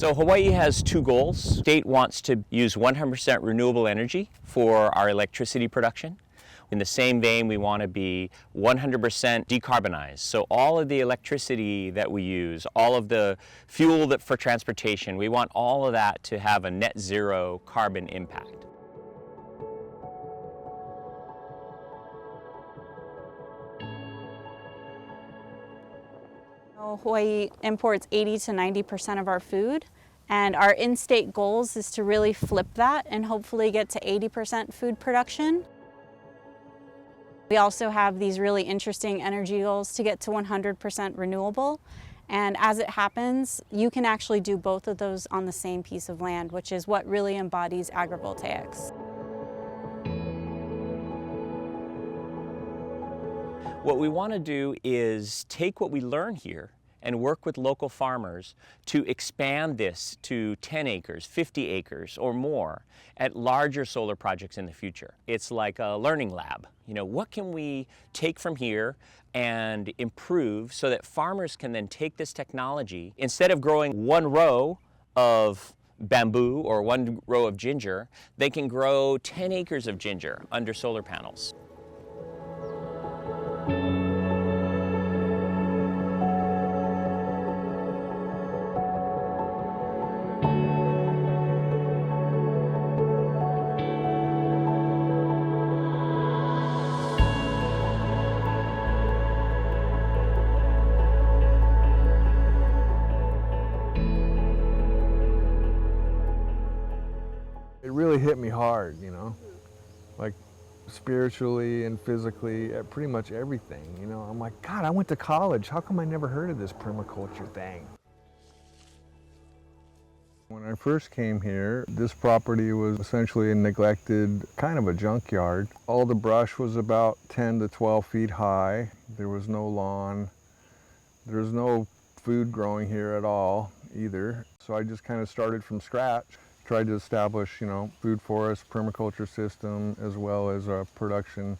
So Hawaii has two goals. The state wants to use 100% renewable energy for our electricity production. In the same vein, we want to be 100% decarbonized. So all of the electricity that we use, all of the fuel for transportation, we want all of that to have a net zero carbon impact. Hawaii imports 80 to 90% of our food, and our in-state goals is to really flip that and hopefully get to 80% food production. We also have these really interesting energy goals to get to 100% renewable, and as it happens, you can actually do both of those on the same piece of land, which is what really embodies agrivoltaics. What we want to do is take what we learn here and work with local farmers to expand this to 10 acres, 50 acres or more at larger solar projects in the future. It's like a learning lab. You know, what can we take from here and improve so that farmers can then take this technology, instead of growing one row of bamboo or one row of ginger, they can grow 10 acres of ginger under solar panels. It really hit me hard, you know, like spiritually and physically, pretty much everything, you know. I'm like, God, I went to college. How come I never heard of this permaculture thing? When I first came here, this property was essentially a neglected, kind of a junkyard. All the brush was about 10 to 12 feet high. There was no lawn. There was no food growing here at all either. So I just kind of started from scratch. Tried to establish, you know, food forest, permaculture system, as well as a production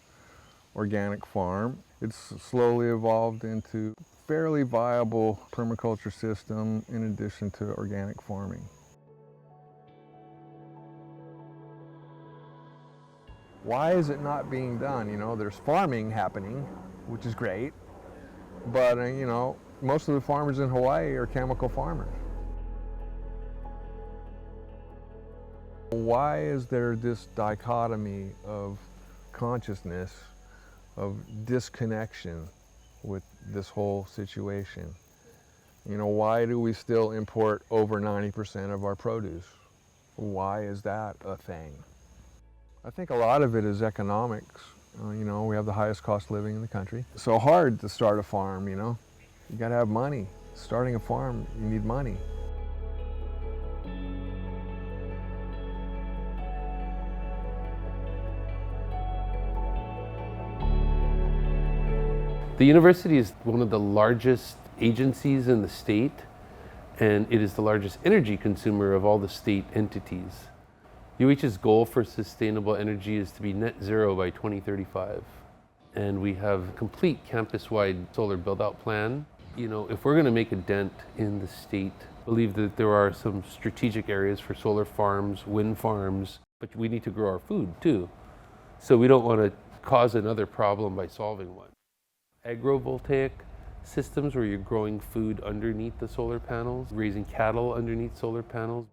organic farm. It's slowly evolved into a fairly viable permaculture system in addition to organic farming. Why is it not being done? You know, there's farming happening, which is great, but you know, most of the farmers in Hawaii are chemical farmers. Why is there this dichotomy of consciousness, of disconnection with this whole situation? You know, why do we still import over 90% of our produce? Why is that a thing? I think a lot of it is economics. You know, we have the highest cost of living in the country. It's so hard to start a farm, you know. You gotta have money. Starting a farm, you need money. The university is one of the largest agencies in the state, and it is the largest energy consumer of all the state entities. UH's goal for sustainable energy is to be net zero by 2035. And we have a complete campus-wide solar build-out plan. You know, if we're going to make a dent in the state, I believe that there are some strategic areas for solar farms, wind farms, but we need to grow our food too. So we don't want to cause another problem by solving one. Agrovoltaic systems where you're growing food underneath the solar panels, raising cattle underneath solar panels.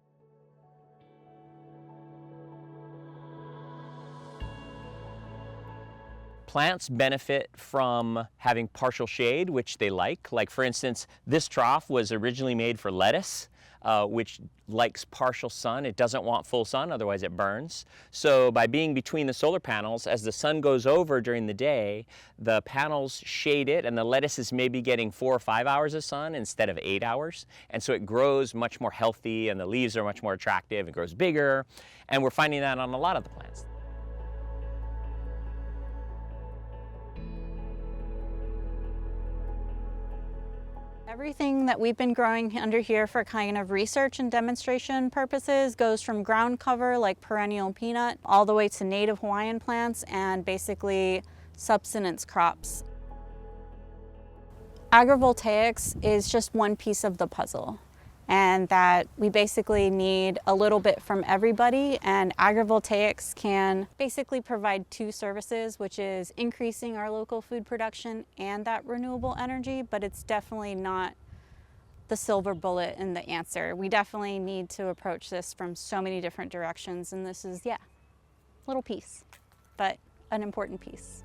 Plants benefit from having partial shade, which they like. Like for instance, this trough was originally made for lettuce, which likes partial sun. It doesn't want full sun, otherwise it burns. So by being between the solar panels, as the sun goes over during the day, the panels shade it, and the lettuce is maybe getting 4 or 5 hours of sun instead of 8 hours. And so it grows much more healthy, and the leaves are much more attractive. It grows bigger, and we're finding that on a lot of the plants. Everything that we've been growing under here for kind of research and demonstration purposes goes from ground cover like perennial peanut all the way to native Hawaiian plants and basically subsistence crops. Agrivoltaics is just one piece of the puzzle. and that we basically need a little bit from everybody, and agrivoltaics can basically provide two services, which is increasing our local food production and that renewable energy, but it's definitely not the silver bullet and the answer. We definitely need to approach this from so many different directions, and this is, yeah, a little piece, but an important piece.